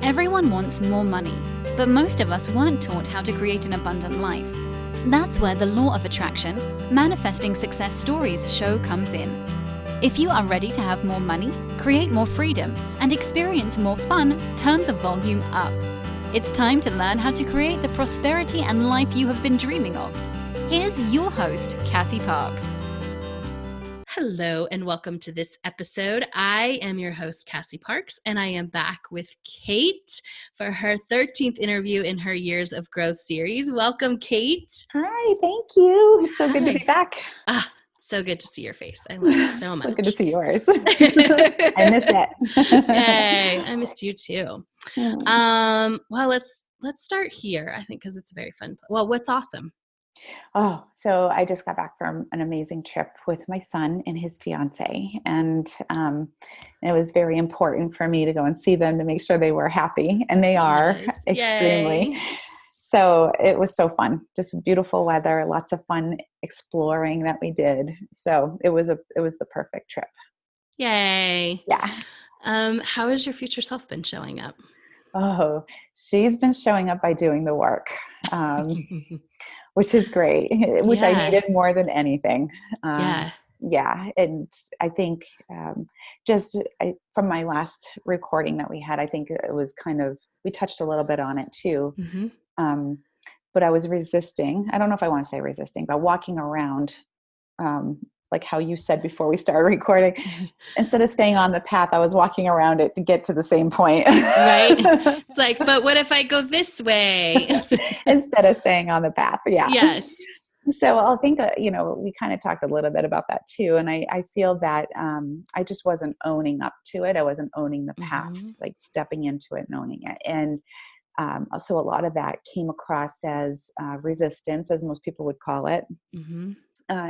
Everyone wants more money, but most of us weren't taught how to create an abundant life. That's where the law of attraction, manifesting success stories show comes in. If you are ready to have more money, create more freedom, and experience more fun, turn the volume up. It's time to learn how to create the prosperity and life you have been dreaming of. Here's your host, Cassie Parks. Hello and welcome to this episode. I am your host, Cassie Parks, and I am back with Kate for her 13th interview in her Years of Growth series. Welcome, Kate. Hi, thank you. It's so good to be back. So good to see your face. I love it so much. So good to see yours. I miss it. Yay, I miss you too. Well, let's start here, I think, because it's a very fun. Well, what's awesome? Oh, so I just got back from an amazing trip with my son and his fiance, and it was very important for me to go and see them to make sure they were happy, and they are extremely. Yay. So it was so fun, just beautiful weather, lots of fun exploring that we did. So it was the perfect trip. Yay. Yeah. How has your future self been showing up? Oh, she's been showing up by doing the work. Which is great, which I needed more than anything. Yeah. And I think from my last recording that we had, I think it was we touched a little bit on it too. Mm-hmm. But I was resisting. I don't know if I want to say resisting, but walking around, like how you said before we started recording, instead of staying on the path, I was walking around it to get to the same point. Right. It's like, but what if I go this way? Instead of staying on the path. Yeah. Yes. So I think, we kind of talked a little bit about that too. And I feel that I just wasn't owning up to it. I wasn't owning the path, like stepping into it and owning it. And so a lot of that came across as resistance, as most people would call it,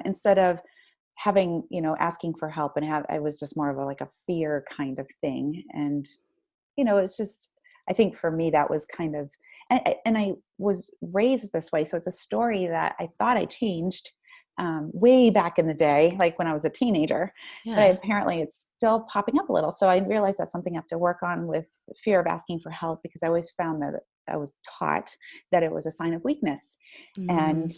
instead of having, asking for help, and I was just more of a fear kind of thing. And, it's just, I think for me, that was kind of, and I was raised this way. So it's a story that I thought I changed way back in the day, like when I was a teenager, but apparently it's still popping up a little. So I realized that's something I have to work on, with fear of asking for help, because I always found that I was taught that it was a sign of weakness. And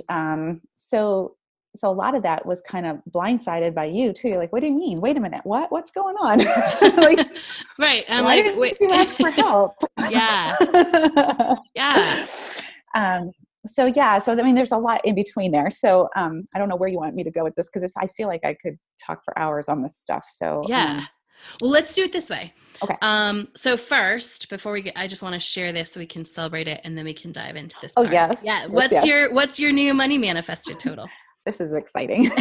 so a lot of that was kind of blindsided by you too. You're like, what do you mean? Wait a minute. What's going on? Right. I'm why like, didn't wait. you ask for help? Yeah. So I mean, there's a lot in between there. So I don't know where you want me to go with this, because if I feel like I could talk for hours on this stuff. So well, let's do it this way. Okay. So first, before I just want to share this so we can celebrate it, and then we can dive into this part. Oh yes. Yeah. Yes, What's your new money manifested total? This is exciting.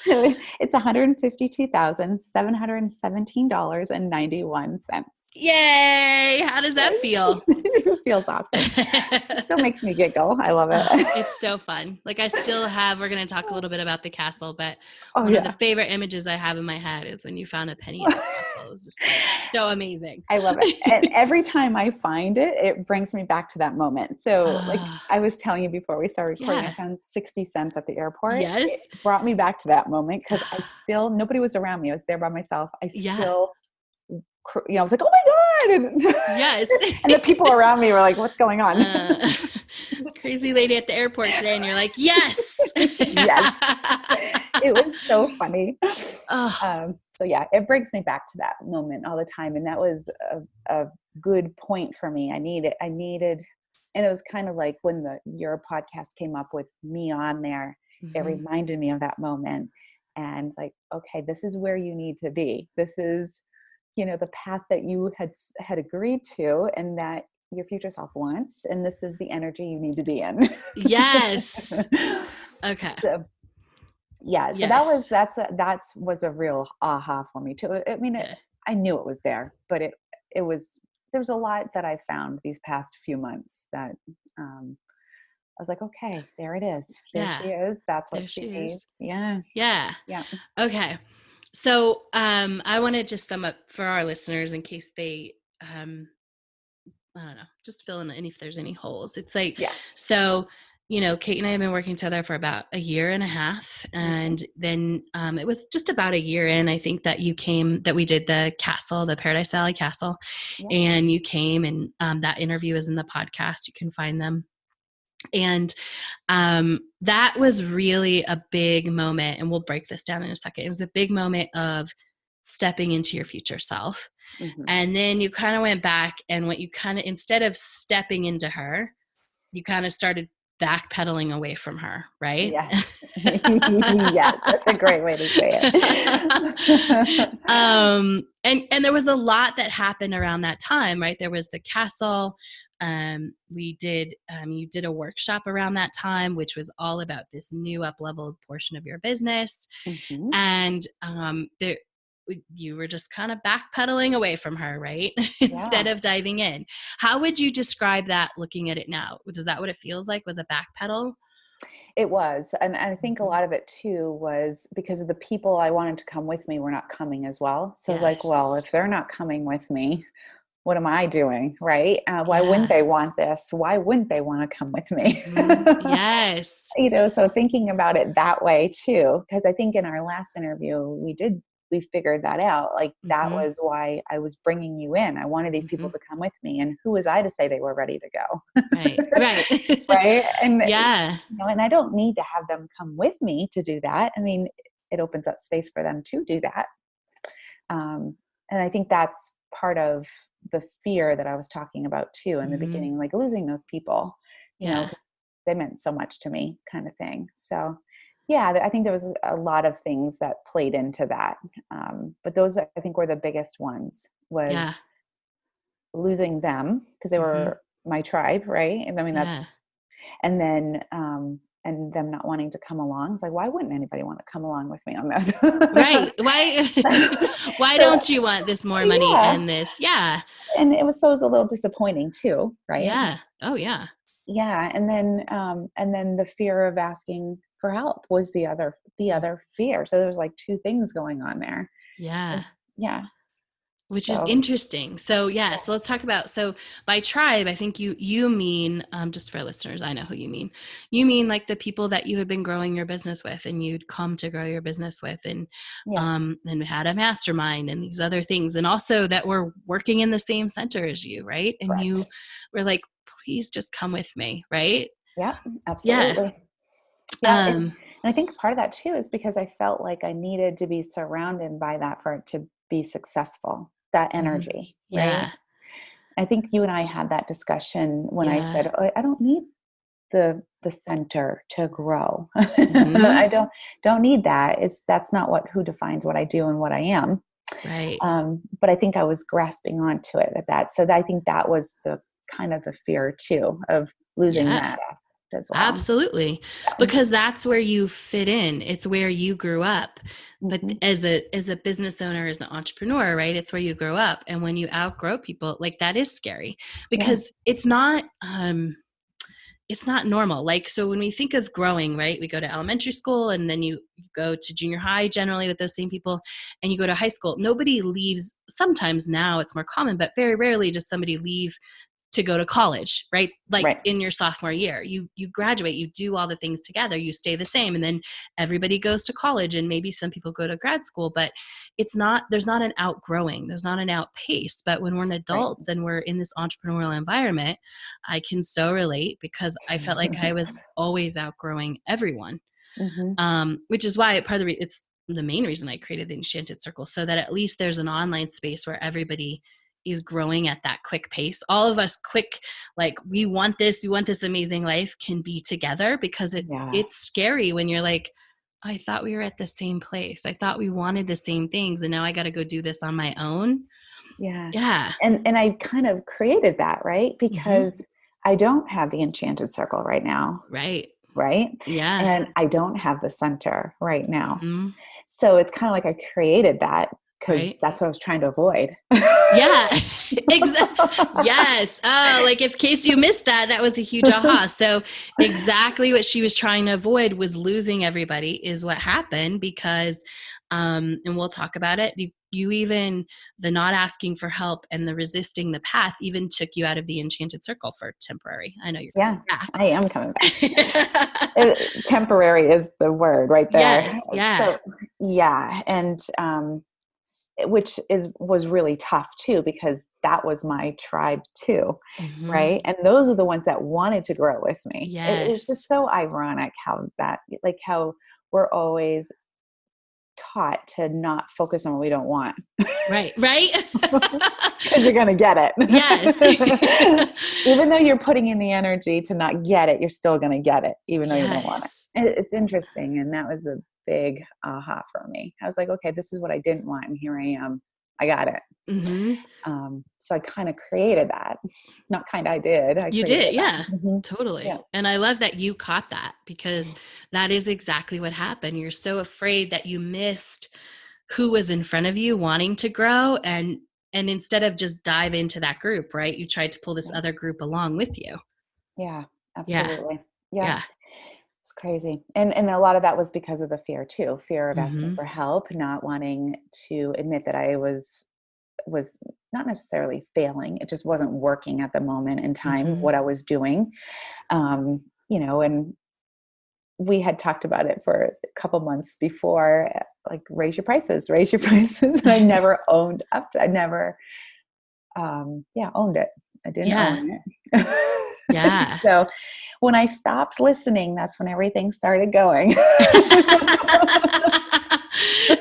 It's $152,717.91. Yay! How does that feel? It feels awesome. It still makes me giggle. I love it. It's so fun. Like, I still have, we're going to talk a little bit about the castle, but one of the favorite images I have in my head is when you found a penny in the castle. It was just so amazing. I love it. And every time I find it, it brings me back to that moment. So like I was telling you before we started recording, I found 60 cents at the airport. Yes. It brought me back to that moment, because nobody was around me. I was there by myself. I still, I was like, oh my God. And, yes. And the people around me were like, what's going on? Crazy lady at the airport today. And you're like, yes. Yes. It was so funny. So it brings me back to that moment all the time. And that was a good point for me. I needed, and it was kind of like when your podcast came up with me on there, it reminded me of that moment. And like, okay, this is where you need to be. This is, the path that you had agreed to, and that your future self wants. And this is the energy you need to be in. Yes. Okay. So that was a real aha for me too. I mean, I knew it was there, but there was a lot that I found these past few months that I was like, okay, there it is. There she is. That's what she needs. Yeah. Yeah. Yeah. Okay. So I want to just sum up for our listeners in case they, I don't know, just fill in if there's any holes. It's like, so Kate and I have been working together for about a year and a half. And then it was just about a year in, I think, that we did the castle, the Paradise Valley Castle. Yeah. And you came, and that interview is in the podcast. You can find them. And that was really a big moment. And we'll break this down in a second. It was a big moment of stepping into your future self. And then you kind of went back, and instead of stepping into her, you kind of started backpedaling away from her, right? Yes. Yes, that's a great way to say it. And there was a lot that happened around that time, right? There was the castle. You did a workshop around that time, which was all about this new up-leveled portion of your business. And you were just kind of backpedaling away from her, right? Instead of diving in. How would you describe that looking at it now? Is that what it feels like, was a backpedal? It was. And I think a lot of it too was because of the people I wanted to come with me were not coming as well. So I was like, well, if they're not coming with me, what am I doing? Right? Why wouldn't they want this? Why wouldn't they want to come with me? Yes. So thinking about it that way too, because I think in our last interview, we figured that out. Like that was why I was bringing you in. I wanted these people to come with me, and who was I to say they were ready to go? Right. Right. And and I don't need to have them come with me to do that. I mean, it opens up space for them to do that. And I think that's part of the fear that I was talking about too in the beginning, like losing those people, you know, they meant so much to me, kind of thing. So I think there was a lot of things that played into that. But those, I think, were the biggest ones, was losing them because they were my tribe. Right. And I mean, and then, and them not wanting to come along. It's like, why wouldn't anybody want to come along with me on this? Right. Why don't you want this more money and this? Yeah. And it was a little disappointing too. Right. Yeah. Oh yeah. Yeah. And then the fear of asking for help was the other fear. So there was like two things going on there. Yeah. Which So, is interesting. So so let's talk about, by tribe, I think you mean, just for listeners, I know who you mean like the people that you had been growing your business with and you'd come to grow your business with, and and had a mastermind and these other things, and also that were working in the same center as you, right? And correct. you were like, please just come with me, right? Yeah, absolutely. And I think part of that too is because I felt like I needed to be surrounded by that for it to be successful, that energy. Right. I think you and I had that discussion when I said, I don't need the center to grow. I don't need that. That's not who defines what I do and what I am. Right. But I think I was grasping onto it at that. So I think that was the kind of the fear too of losing that aspect as well. Absolutely. Because that's where you fit in. It's where you grew up. But as a business owner, as an entrepreneur, right? It's where you grow up. And when you outgrow people, like, that is scary because it's not normal. Like, so when we think of growing, right, we go to elementary school and then you go to junior high generally with those same people, and you go to high school. Nobody leaves. Sometimes now it's more common, but very rarely does somebody leave to go to college, right? Like in your sophomore year, you graduate, you do all the things together, you stay the same. And then everybody goes to college, and maybe some people go to grad school, but there's not an outgrowing, there's not an outpace. But when we're adults and we're in this entrepreneurial environment, I can so relate because I felt like I was always outgrowing everyone. Which is why it's the main reason I created the Enchanted Circle, so that at least there's an online space where everybody is growing at that quick pace. All of us quick, like we want this amazing life, can be together, because it's scary when you're like, I thought we were at the same place. I thought we wanted the same things, and now I got to go do this on my own. Yeah. And I kind of created that, right? Because I don't have the Enchanted Circle right now. Right. Yeah. And I don't have the center right now. So it's kind of like I created that because that's what I was trying to avoid. Yeah, exactly. Yes. Oh, like, in case you missed that was a huge aha. So exactly what she was trying to avoid was losing everybody is what happened, because, and we'll talk about it. you even, the not asking for help and the resisting the path even took you out of the enchanted circle for temporary. I know you're coming back. I am coming back. Temporary is the word right there. Yes. Yeah. So yeah. And, which was really tough too, because that was my tribe too. Mm-hmm. Right. And those are the ones that wanted to grow with me. Yes. It's just so ironic how we're always taught to not focus on what we don't want. Right. Because you're going to get it. Yes. Even though you're putting in the energy to not get it, you're still going to get it, even though you don't want it. It's interesting. And that was a big aha for me. I was like, okay, this is what I didn't want. And here I am. I got it. Mm-hmm. So I kind of created that. I did. You did. Yeah, mm-hmm. Totally. Yeah. And I love that you caught that, because that is exactly what happened. You're so afraid that you missed who was in front of you wanting to grow. And instead of just dive into that group, right, you tried to pull this other group along with you. Yeah, absolutely. Yeah. It's crazy. And a lot of that was because of the fear too. Fear of asking for help, not wanting to admit that I was not necessarily failing. It just wasn't working at the moment in time, what I was doing. And we had talked about it for a couple months before, like, raise your prices. And I never owned up to, I never, owned it. I didn't own it. Yeah. So when I stopped listening, that's when everything started going.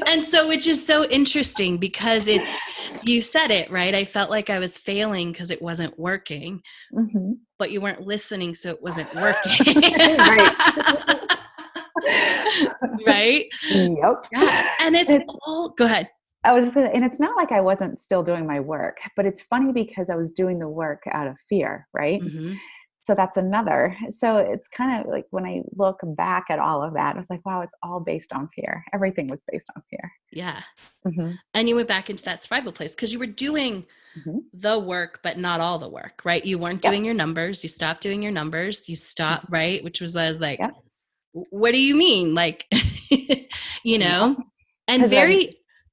And so, which is so interesting, because you said it, right? I felt like I was failing because it wasn't working, but you weren't listening, so it wasn't working. Right? Yep. Yeah. And go ahead. I was just and it's not like I wasn't still doing my work, but it's funny because I was doing the work out of fear, right? So that's another. So it's kind of like, when I look back at all of that, I was like, wow, it's all based on fear. Everything was based on fear. Yeah. And you went back into that survival place because you were doing the work, but not all the work, right? You weren't doing your numbers. You stopped doing your numbers. You stopped, right? Which was, I was like, what do you mean? Like, and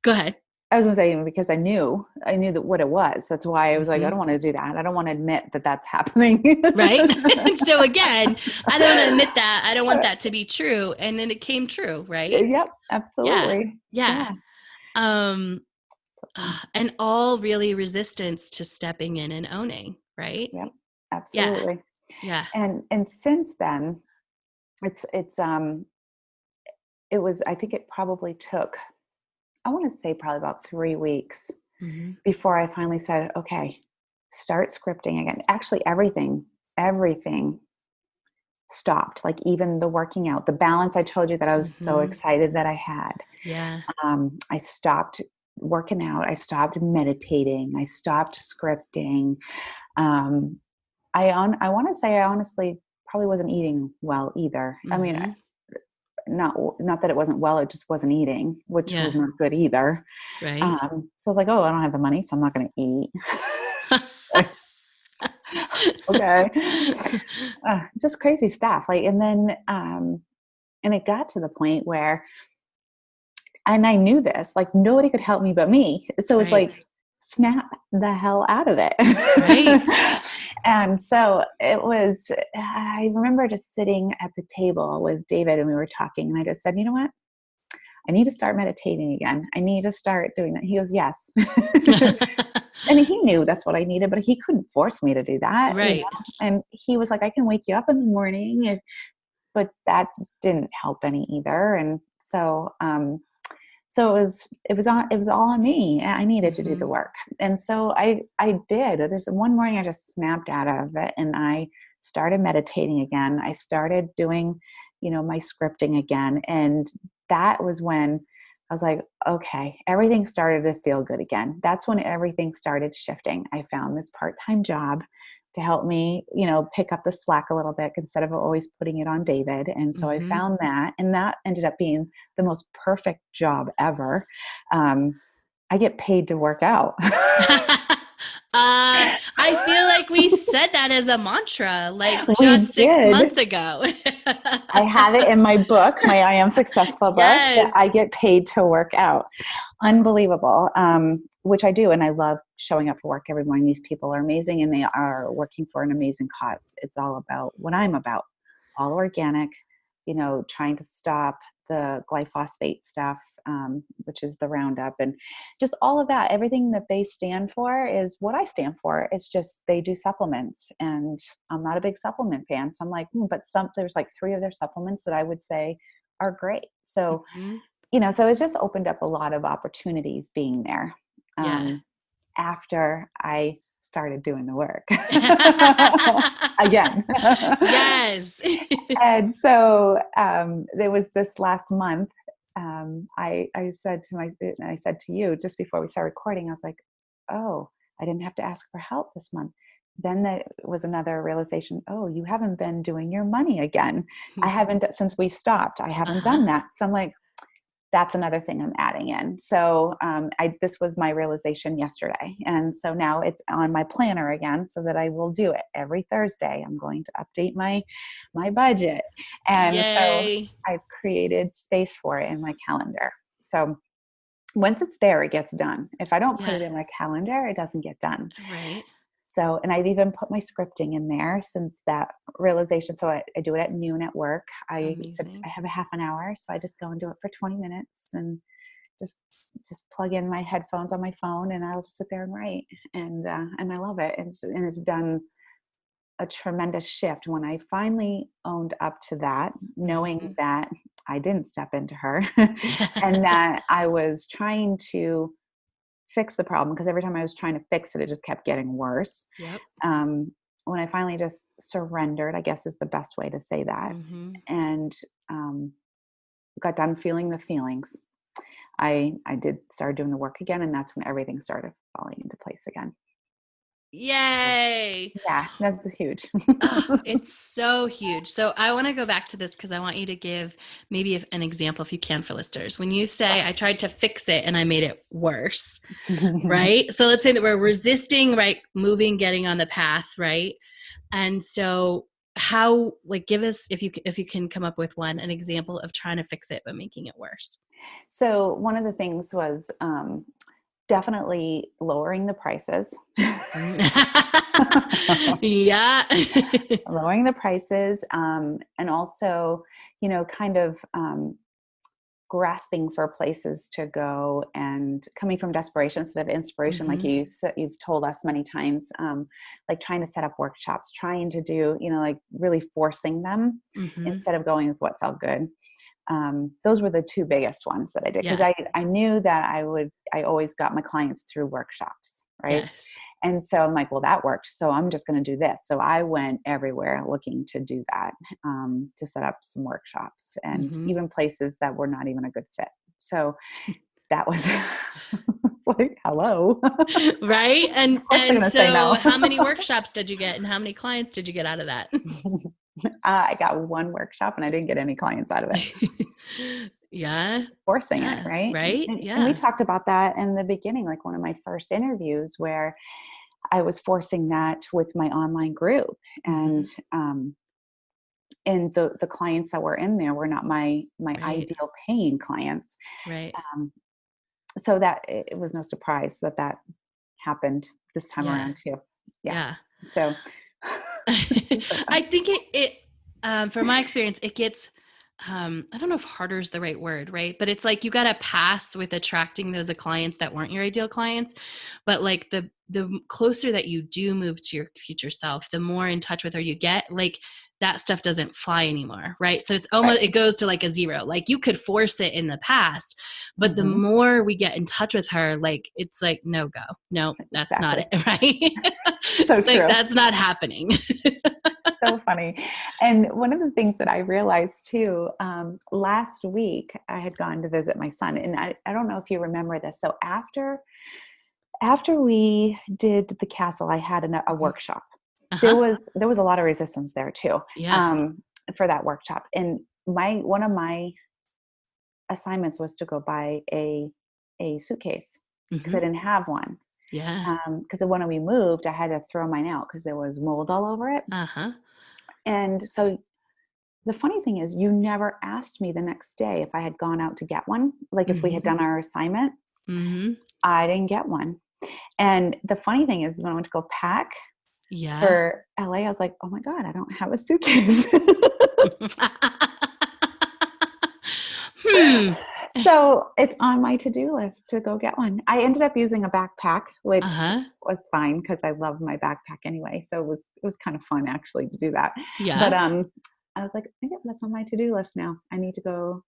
go ahead. I was going to say, because I knew that what it was. That's why I was like, I don't want to do that. I don't want to admit that that's happening. Right. So again, I don't want to admit that. I don't want that to be true. And then it came true. Right. Yep. Absolutely. Yeah. And all really resistance to stepping in and owning. Right. Yep. Absolutely. Yeah. And since then, it was, I think it probably took, I want to say probably about 3 weeks before I finally said, okay, start scripting again. Actually, everything stopped. Like, even the working out, the balance I told you that I was so excited that I had. Yeah. I stopped working out. I stopped meditating. I stopped scripting. I want to say I honestly probably wasn't eating well either. I mean, not that it wasn't well, it just wasn't eating, which was not good either. Right. So I was like, oh, I don't have the money, so I'm not going to eat. Okay. Just crazy stuff. Like, and then, and it got to the point where, and I knew this, like, nobody could help me but me. So it's like, snap the hell out of it. Right. And so I remember just sitting at the table with David, and we were talking, and I just said, you know what? I need to start meditating again. I need to start doing that. He goes, yes. And he knew that's what I needed, but he couldn't force me to do that. Right. And he was like, I can wake you up in the morning. But that didn't help any either. And so, it was all on me. I needed to do the work. And so I did. There's one morning I just snapped out of it, and I started meditating again. I started doing, my scripting again. And that was when I was like, okay, everything started to feel good again. That's when everything started shifting. I found this part-time job to help me, pick up the slack a little bit instead of always putting it on David. And so I found that, and that ended up being the most perfect job ever. I get paid to work out. I feel like we said that as a mantra, like just 6 months ago. I have it in my book, my I Am Successful book, that I get paid to work out. Unbelievable, which I do. And I love showing up for work every morning. These people are amazing and they are working for an amazing cause. It's all about what I'm about, all organic, trying to stop the glyphosate stuff, which is the Roundup, and just all of that. Everything that they stand for is what I stand for. It's just they do supplements, and I'm not a big supplement fan. So I'm like, but there's like 3 of their supplements that I would say are great. So so it's just opened up a lot of opportunities being there. Yeah. After I started doing the work again. Yes. And so there was this last month. I said to you just before we started recording, I was like, oh, I didn't have to ask for help this month. Then there was another realization. Oh, you haven't been doing your money again. I haven't, since we stopped, I haven't done that. So I'm like, that's another thing I'm adding in. So this was my realization yesterday. And so now it's on my planner again, so that I will do it every Thursday. I'm going to update my budget. And Yay. so I've created space for it in my calendar. So once it's there, it gets done. If I don't put it in my calendar, it doesn't get done. Right. So, and I've even put my scripting in there since that realization. So I do it at noon at work. I said I have a half an hour. So I just go and do it for 20 minutes and just plug in my headphones on my phone, and I'll just sit there and write. And I love it. And it's done a tremendous shift when I finally owned up to that, knowing that I didn't step into her and that I was trying to fix the problem, because every time I was trying to fix it, it just kept getting worse. Yep. When I finally just surrendered, I guess is the best way to say that, and got done feeling the feelings, I did start doing the work again, and that's when everything started falling into place again. Yay. Yeah, that's huge. Oh, it's so huge. So I want to go back to this because I want you to give maybe an example, if you can, for listeners. When you say I tried to fix it and I made it worse, right? So let's say that we're resisting, right? Moving, getting on the path, right? And so how, like, give us, if you can come up with an example of trying to fix it but making it worse. So one of the things was definitely lowering the prices. Yeah. Lowering the prices, and also, kind of grasping for places to go and coming from desperation instead of inspiration, like you've told us many times, like trying to set up workshops, trying to do, like really forcing them instead of going with what felt good. Those were the 2 biggest ones that I did, because I knew that I always got my clients through workshops, right? Yes. And so I'm like, well, that worked. So I'm just going to do this. So I went everywhere looking to do that, to set up some workshops, and even places that were not even a good fit. So that was like, hello. Right. And so no. how many workshops did you get, and how many clients did you get out of that? I got 1 workshop and I didn't get any clients out of it. Yeah. Forcing it, right? Right. And we talked about that in the beginning, like one of my first interviews, where I was forcing that with my online group, and the clients that were in there were not my ideal paying clients. Right. So that it was no surprise that happened this time around too. Yeah. So I think it from my experience, it gets, I don't know if harder is the right word, right? But it's like you got to pass with attracting those clients that weren't your ideal clients. But like the closer that you do move to your future self, the more in touch with her you get, like that stuff doesn't fly anymore, right? So it's almost, it goes to like a 0. Like you could force it in the past, but the more we get in touch with her, like it's like, no, that's not it, right? So it's true. like, that's not happening. So funny. And one of the things that I realized too, last week I had gone to visit my son, and I don't know if you remember this. So after we did the castle, I had a workshop. There was a lot of resistance there too, for that workshop. And one of my assignments was to go buy a suitcase, because I didn't have one. Yeah. Because when we moved, I had to throw mine out because there was mold all over it. And so the funny thing is, you never asked me the next day if I had gone out to get one, like if we had done our assignment. Mm-hmm. I didn't get one. And the funny thing is, when I went to go pack Yeah. for LA, I was like, oh my God, I don't have a suitcase. So it's on my to-do list to go get one. I ended up using a backpack, which Uh-huh. was fine because I love my backpack anyway. So it was kind of fun actually to do that. But Yeah. I was like, yeah, that's on my to-do list now. I need to go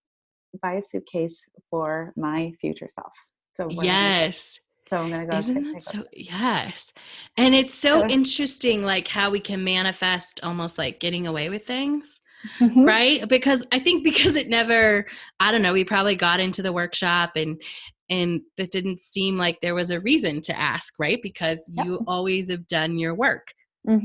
buy a suitcase for my future self. So we're gonna go. Yes. So I'm gonna go Isn't take that a so? Yes. And it's so interesting, like how we can manifest almost like getting away with things. Right? Because I think because it never, I don't know, we probably got into the workshop and it didn't seem like there was a reason to ask, right? Because Yep. you always have done your work. Yep.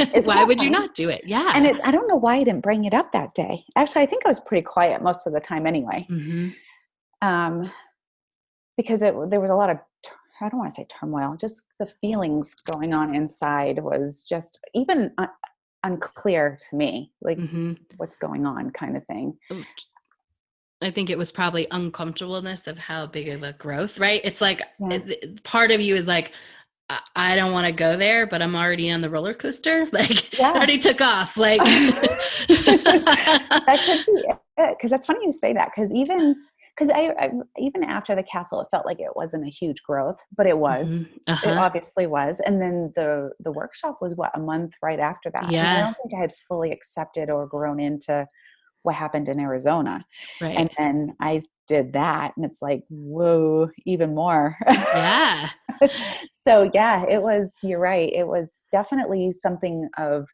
Isn't Why that would you funny? not do it? Yeah. And I don't know why I didn't bring it up that day. Actually, I think I was pretty quiet most of the time anyway. Mm-hmm. Because there was a lot of, I don't want to say turmoil, just the feelings going on inside was just even unclear to me, like Mm-hmm. what's going on kind of thing. I think it was probably uncomfortableness of how big of a growth, right? It's like Yeah. part of you is like, I don't want to go there, but I'm already on the roller coaster. Like it Yeah. already took off. Like That could be it. Because that's funny you say that. Because I even after the castle, it felt like it wasn't a huge growth, but it was. Mm-hmm. It Uh-huh. obviously was. And then the workshop was what, a month right after that. And I Yeah. don't think I had fully accepted or grown into what happened in Arizona. And Right. then I did that, and it's like, whoa, even more. Yeah. So yeah, you're right. It was definitely something of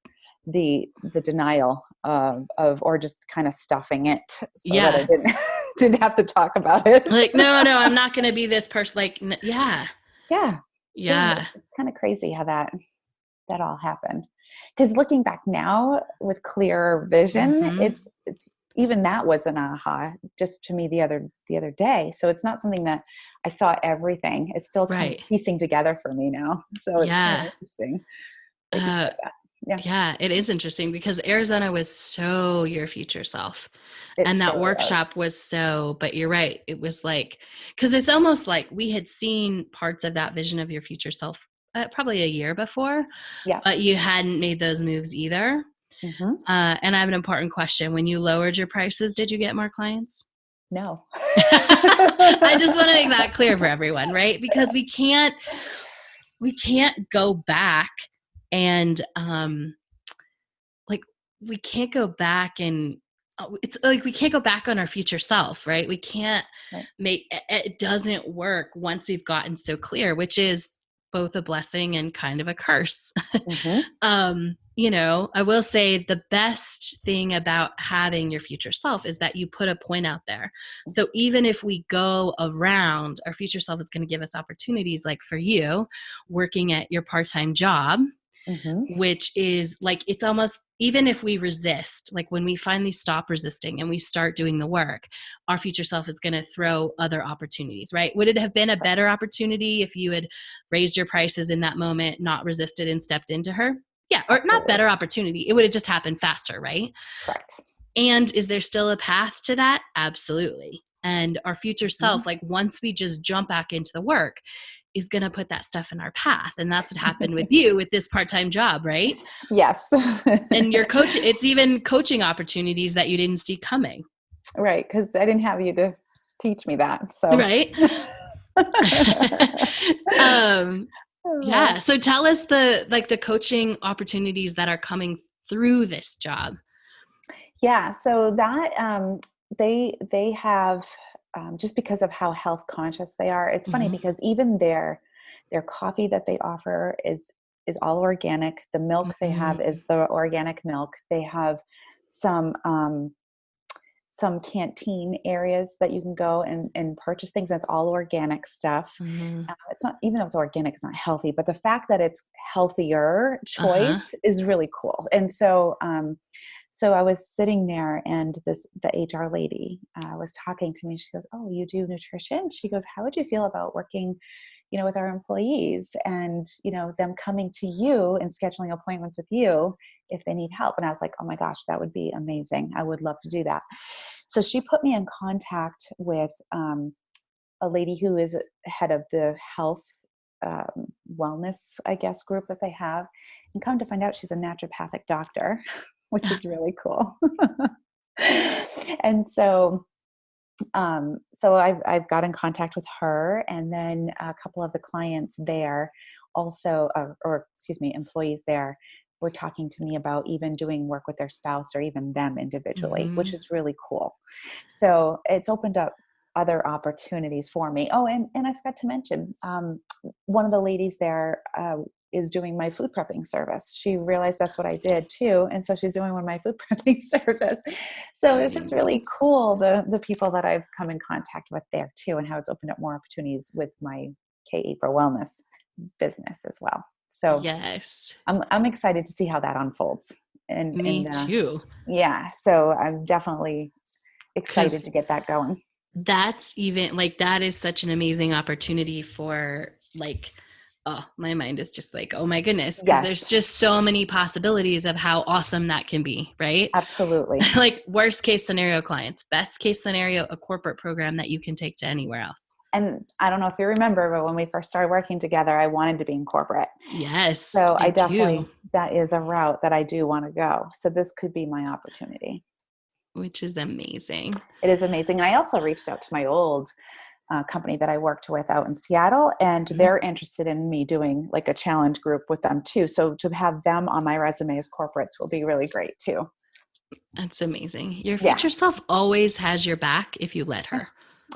the denial of or just kind of stuffing it so that I Yeah. didn't have to talk about it. Like, no, I'm not going to be this person. Like, yeah. Yeah. Yeah. Yeah. It's kind of crazy how that all happened. Because looking back now with clearer vision, Mm-hmm. it's even that was an aha just to me the other day. So it's not something that I saw everything. It's still kind of Right. piecing together for me now. So it's kind of Yeah. interesting that you said that. Yeah. Yeah, it is interesting because Arizona was so your future self. It And that sure was. workshop was so, but you're right. It was like, because it's almost like we had seen parts of that vision of your future self probably a year before, Yeah. but you hadn't made those moves either. Mm-hmm. And I have an important question. When you lowered your prices, did you get more clients? No. I just want to make that clear for everyone, right? Because we can't go back and like we can't go back and it's like we can't go back on our future self, right? We can't Right. it doesn't work once we've gotten so clear, which is both a blessing and kind of a curse. Mm-hmm. You know, I will say the best thing about having your future self is that you put a point out there. So even if we go around, our future self is going to give us opportunities, like for you working at your part-time job, Mm-hmm. which is like, it's almost, even if we resist, like when we finally stop resisting and we start doing the work, our future self is going to throw other opportunities, right? Would it have been a better opportunity if you had raised your prices in that moment, not resisted and stepped into her? Yeah. Or not Absolutely. better opportunity. It would have just happened faster, right? Correct. And is there still a path to that? Absolutely. And our future Mm-hmm. self, like once we just jump back into the work, is going to put that stuff in our path. And that's what happened with you with this part-time job, right? Yes. And your coach, it's even coaching opportunities that you didn't see coming. Right. Because I didn't have you to teach me that. So. Right. Yeah. So tell us the coaching opportunities that are coming through this job. Yeah. So that they have just because of how health conscious they are. It's funny Mm-hmm. because even their coffee that they offer is all organic. The milk they have Mm-hmm. is the organic milk. They have some canteen areas that you can go and purchase things. That's all organic stuff. Mm-hmm. It's not, even though it's organic, it's not healthy, but the fact that it's healthier Uh-huh. choice is really cool. And so, so I was sitting there and the HR lady was talking to me. She goes, "Oh, you do nutrition?" She goes, "How would you feel about working, with our employees and, them coming to you and scheduling appointments with you if they need help?" And I was like, "Oh my gosh, that would be amazing. I would love to do that." So she put me in contact with a lady who is head of the health wellness, I guess, group that they have. And come to find out, she's a naturopathic doctor, which is really cool. And so I've got in contact with her, and then a couple of the clients there also, or excuse me, employees there were talking to me about even doing work with their spouse or even them individually, which is really cool. So it's opened up other opportunities for me. Oh, and I forgot to mention, one of the ladies there is doing my food prepping service. She realized that's what I did too. And so she's doing one of my food prepping service. So it's just really cool, the people that I've come in contact with there too, and how it's opened up more opportunities with my KE for Wellness business as well. So yes, I'm excited to see how that unfolds. And me too. Yeah. So I'm definitely excited to get that going. That's even like, that is such an amazing opportunity for like, oh, my mind is just like, oh my goodness. Because there's just so many possibilities of how awesome that can be, right? Absolutely. Like worst case scenario clients, best case scenario, a corporate program that you can take to anywhere else. And I don't know if you remember, but when we first started working together, I wanted to be in corporate. Yes. So I definitely, that is a route that I do want to go. So this could be my opportunity. Which is amazing. It is amazing. I also reached out to my old company that I worked with out in Seattle, and they're interested in me doing like a challenge group with them too. So to have them on my resume as corporates will be really great too. That's amazing. Your future self always has your back if you let her.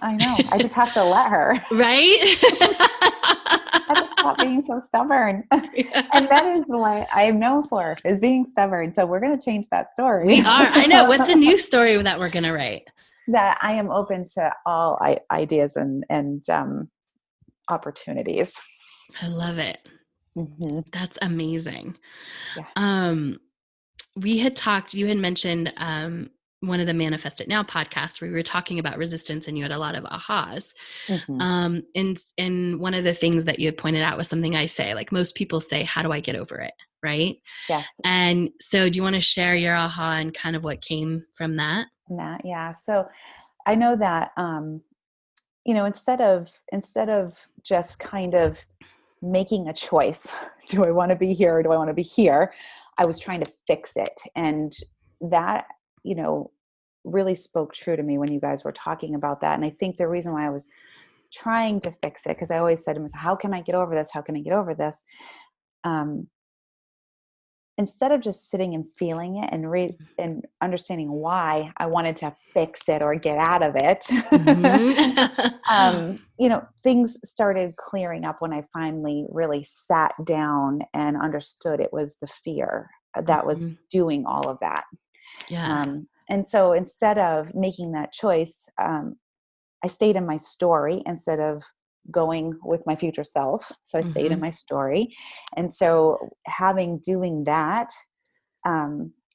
I know. I just have to let her. Right? I have to stop being so stubborn. Yeah. And that is what I'm known for, is being stubborn. So we're going to change that story. We are. I know. What's a new story that we're going to write? That I am open to all ideas and opportunities. I love it. Mm-hmm. That's amazing. Yeah. We had talked, you had mentioned one of the Manifest It Now podcasts where we were talking about resistance, and you had a lot of ahas. Mm-hmm. And one of the things that you had pointed out was something I say, like most people say, how do I get over it? Right? Yes. And so do you want to share your aha and kind of what came from that? Yeah. So I know that, instead of just kind of making a choice, do I want to be here or do I want to be here? I was trying to fix it. And that, really spoke true to me when you guys were talking about that. And I think the reason why I was trying to fix it, because I always said to myself, how can I get over this? How can I get over this? Instead of just sitting and feeling it and understanding why I wanted to fix it or get out of it, things started clearing up when I finally really sat down and understood it was the fear that was doing all of that. Yeah. And so instead of making that choice, I stayed in my story instead of going with my future self. So I stayed in my story. And so doing that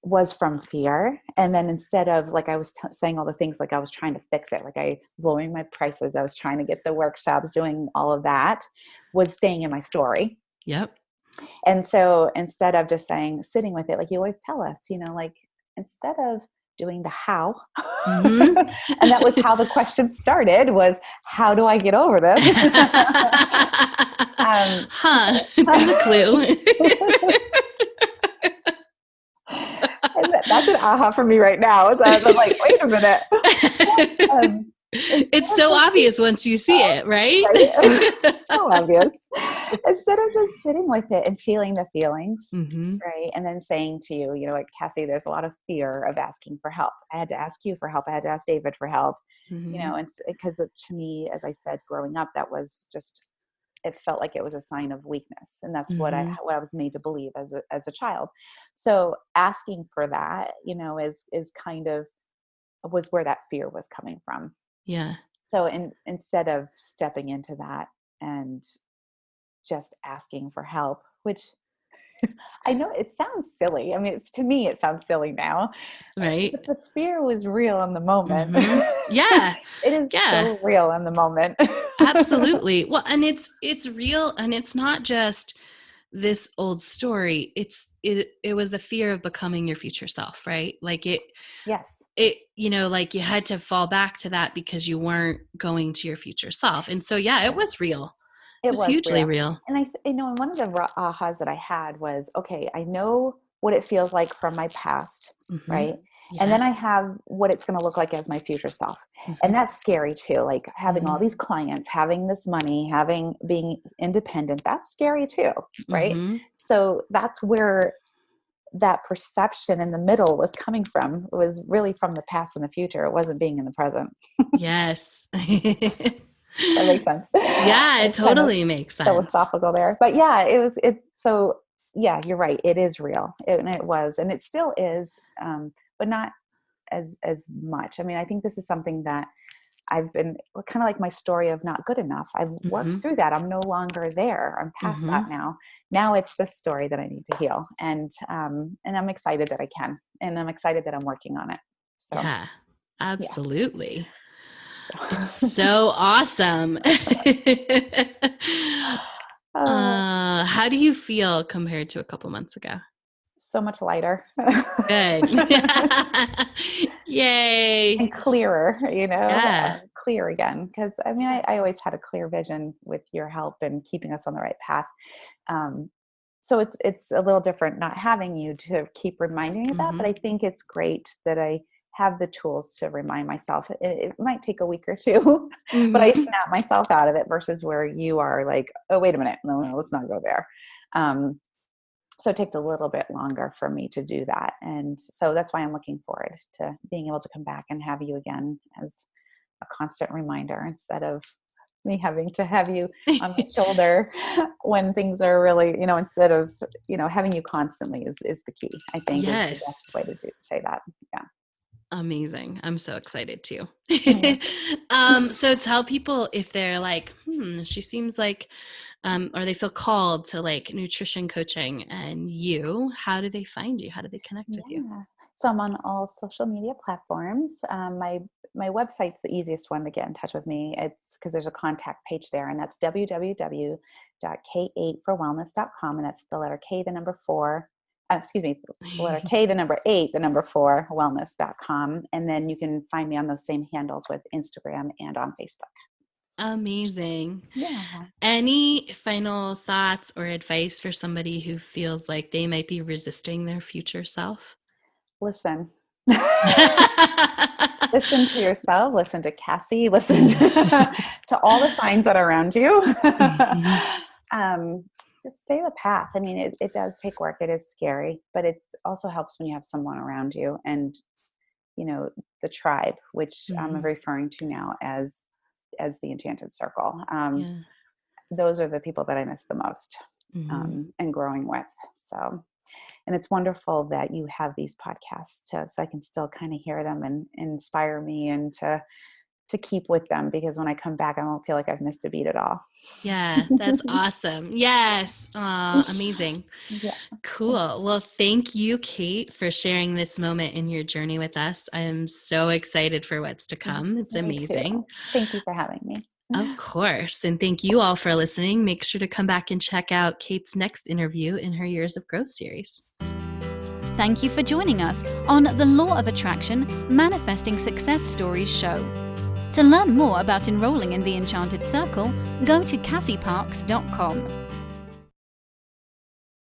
was from fear. And then instead of, like I was saying all the things, like I was trying to fix it, like I was lowering my prices, I was trying to get the workshops, doing all of that, was staying in my story. Yep. And so instead of just sitting with it, like you always tell us, like instead of doing the how, and that was how the question started, was how do I get over this? There's a clue. That's an aha for me right now. So I'm like, wait a minute. It's so obvious once you see it, right? So obvious. Instead of just sitting with it and feeling the feelings, right? And then saying to you, like, Cassie, there's a lot of fear of asking for help. I had to ask you for help. I had to ask David for help, and because to me, as I said, growing up, that was just, it felt like it was a sign of weakness. And that's what I was made to believe as a child. So asking for that, is kind of was where that fear was coming from. Yeah. So instead of stepping into that and just asking for help, which I know it sounds silly. I mean, to me, it sounds silly now. Right. But the fear was real in the moment. Yeah. It is so real in the moment. Absolutely. Well, and it's real, and it's not just this old story. It was the fear of becoming your future self, right? Like it. Yes. it, like you had to fall back to that because you weren't going to your future self. And so, yeah, it was real. It was hugely real. And and one of the ahas that I had was, okay, I know what it feels like from my past, right? Yeah. And then I have what it's going to look like as my future self. And that's scary too. Like having all these clients, having this money, being independent, that's scary too, right? So that's where that perception in the middle was coming from. It was really from the past and the future. It wasn't being in the present. Yes. That makes sense. Yeah, it totally makes sense. Philosophical there. But yeah, so yeah, you're right. It is real. And it was, and it still is, but not as much. I mean, I think this is something that I've been kind of like my story of not good enough. I've worked through that. I'm no longer there. I'm past that now. Now it's the story that I need to heal. And I'm excited that I can, and I'm excited that I'm working on it. So yeah, absolutely. Yeah. It's so awesome. How do you feel compared to a couple months ago? So much lighter. Good. Yay. And clearer, Yeah. clear again. Because I mean, I always had a clear vision with your help and keeping us on the right path. So it's a little different not having you to keep reminding me of that, but I think it's great that I have the tools to remind myself. It might take a week or two, but I snap myself out of it versus where you are like, oh, wait a minute. No, let's not go there. So it takes a little bit longer for me to do that. And so that's why I'm looking forward to being able to come back and have you again as a constant reminder instead of me having to have you on my shoulder when things are really, instead of, having you constantly is the key, I think. Yes. Is the best way to say that. Yeah. Amazing. I'm so excited too. So tell people if they're like, she seems like, or they feel called to like nutrition coaching and how do they find you? How do they connect with you? So I'm on all social media platforms. My website's the easiest one to get in touch with me. It's because there's a contact page there, and that's www.k8forwellness.com. And that's the letter K, the number 4. The letter K, the number 8, the number 4, wellness.com. And then you can find me on those same handles with Instagram and on Facebook. Amazing. Yeah. Any final thoughts or advice for somebody who feels like they might be resisting their future self? Listen. Listen to yourself. Listen to Cassie. Listen to all the signs that are around you. Just stay the path. I mean, it does take work. It is scary, but it also helps when you have someone around you and, the tribe, which I'm referring to now as the Enchanted Circle. Those are the people that I miss the most and growing with. So, and it's wonderful that you have these podcasts so I can still kind of hear them and inspire me and to keep with them, because when I come back, I won't feel like I've missed a beat at all. Yeah, that's awesome. Yes. Amazing. Yeah. Cool. Well, thank you, Kate, for sharing this moment in your journey with us. I am so excited for what's to come. It's amazing. Thank you for having me. Of course. And thank you all for listening. Make sure to come back and check out Kate's next interview in her Years of Growth series. Thank you for joining us on the Law of Attraction Manifesting Success Stories show. To learn more about enrolling in the Enchanted Circle, go to cassieparks.com.